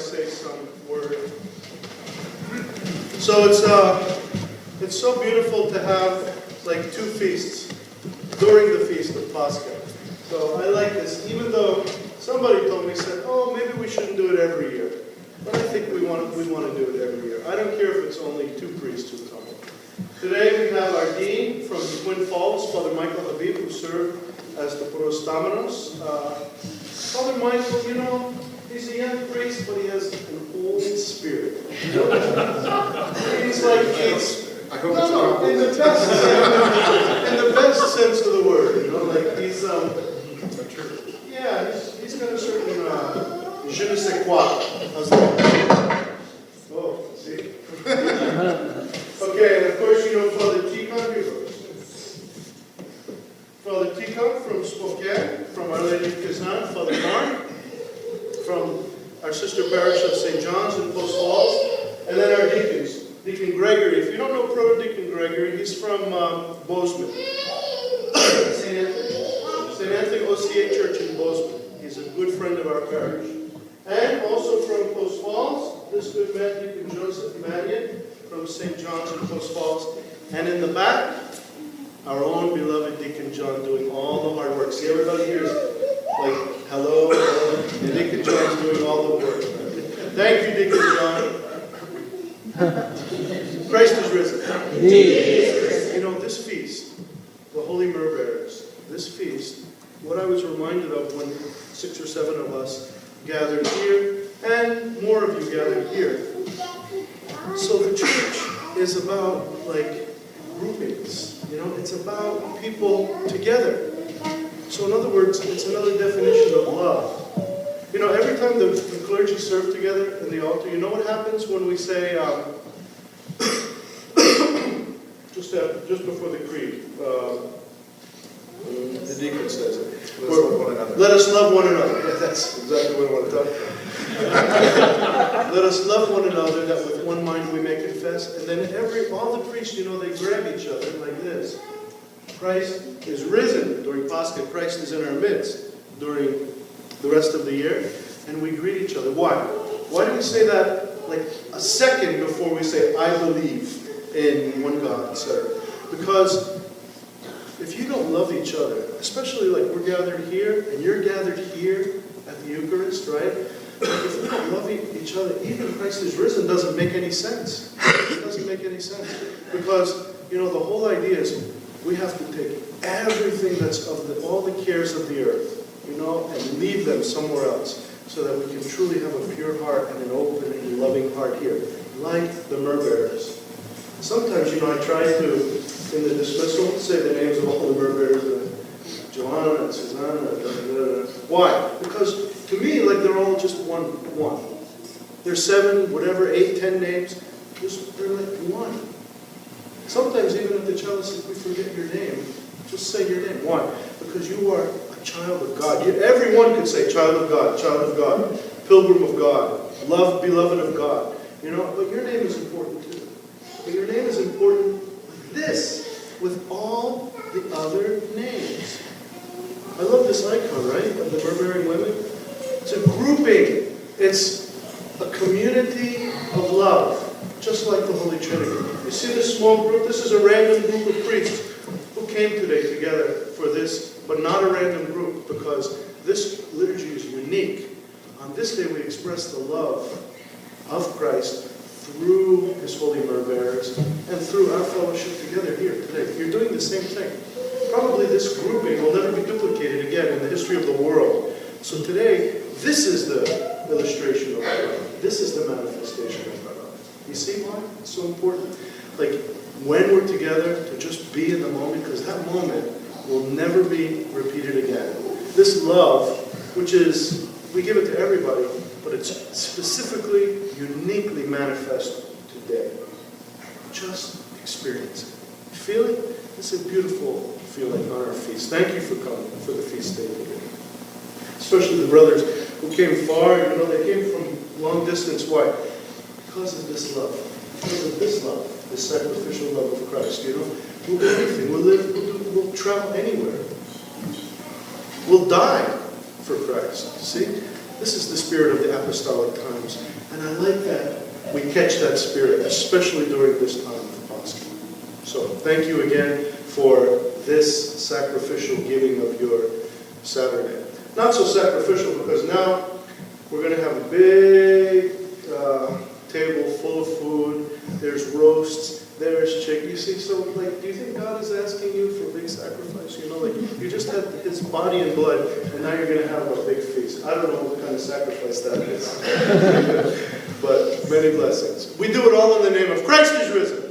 say some word. So it's so beautiful to have like two feasts during the Feast of Pascha. So I like this, even though somebody told me, said, oh, maybe we shouldn't do it every year. But I think we want to do it every year. I don't care if it's only two priests who come. Today we have our dean from Twin Falls, Father Michael Habib, who served as the Prostamanos. Father Michael, you know, he's a young priest, but he has an old spirit. He's like, in the best sense of the word, you know, like he's got a certain je ne sais quoi. How's that? Oh, see? Okay, and of course you know Father Tikhon here. Father Tikhon from Spokane, from Our Lady of Kazan, Father Mark, from our sister parish of St. John's in Post Falls, and then our deacons. Deacon Gregory. If you don't know Pro-Deacon Gregory, he's from Bozeman. St. Anthony OCA Church in Bozeman. He's a good friend of our parish. And also from Post Falls, this good man, Deacon Joseph Mannion, from St. John's in Post Falls. And in the back, our own beloved Deacon John doing all the hard work. See, everybody here is like, hello, and Deacon John's doing all the work. Thank you, Deacon John. Christ is risen. You know, this feast, the Holy Myrrhbearers, this feast, what I was reminded of when 6 or 7 of us gathered here, and more of you gathered here. So the church is about, like, groupings. You know, it's about people together. So in other words, it's another definition of love. You know, every time the clergy serve together in the altar, you know what happens when we say, just before the creed, the deacon says it. Let us love one another. Yeah, that's exactly what I want to talk about. Let us love one another, that with one mind we may confess. And then all the priests, you know, they grab each other like this. Christ is risen during Pascha. Christ is in our midst during the rest of the year. And we greet each other. Why? Why do we say that like a second before we say, I believe in one God, etc.? Because if you don't love each other, especially like we're gathered here, and you're gathered here at the Eucharist, right? Like if we don't love each other, even Christ is risen doesn't make any sense. It doesn't make any sense. Because, you know, the whole idea is we have to take everything that's of all the cares of the earth, you know, and leave them somewhere else, so that we can truly have a pure heart and an open and loving heart here, like the Myrrhbearers. Sometimes, you know, I try to, in the dismissal, say the names of all the Myrrhbearers, Joanna and Susanna. Why? Because to me, like they're all just one. There's 7, whatever, 8, 10 names. They're like one. Sometimes even at the chalice, if we forget your name, just say your name. Why? Because you are a child of God. Everyone could say child of God, pilgrim of God, loved, beloved of God. You know, but your name is important too. But your name is important like this, with all the other names. I love this icon, right, of the Myrrhbearing women. It's a grouping. It's a community of love, just like the Holy Trinity. You see this small group? This is a random group of priests who came today together for this, but not a random group, because this liturgy is unique. On this day we express the love of Christ through His Holy Myrrhbearers and through our fellowship together here today. You're doing the same thing. Probably this grouping will never be duplicated again in the history of the world. So today, this is the illustration of love. This is the manifestation of love. You see why it's so important? Like, when we're together, to just be in the moment, because that moment will never be repeated again. This love, which is, we give it to everybody, but it's specifically, uniquely manifest today. Just experience it. Feel it? It's a beautiful feeling on our feast. Thank you for coming for the feast day today. Especially the brothers who came far, you know, they came from long distance. Why? Because of this love. Because of this love. This sacrificial love of Christ, you know. We'll do anything. We'll live, we'll travel anywhere. We'll die for Christ. See? This is the spirit of the apostolic times. And I like that we catch that spirit, especially during this time of Pascha. So thank you again for this sacrificial giving of your Saturday. Not so sacrificial because now we're going to have a big table full of food. There's roasts. There's chicken. You see, so like, do you think God is asking you for a big sacrifice? You know, like you just had His body and blood, and now you're going to have a big feast. I don't know what kind of sacrifice that is, but many blessings. We do it all in the name of Christ is risen.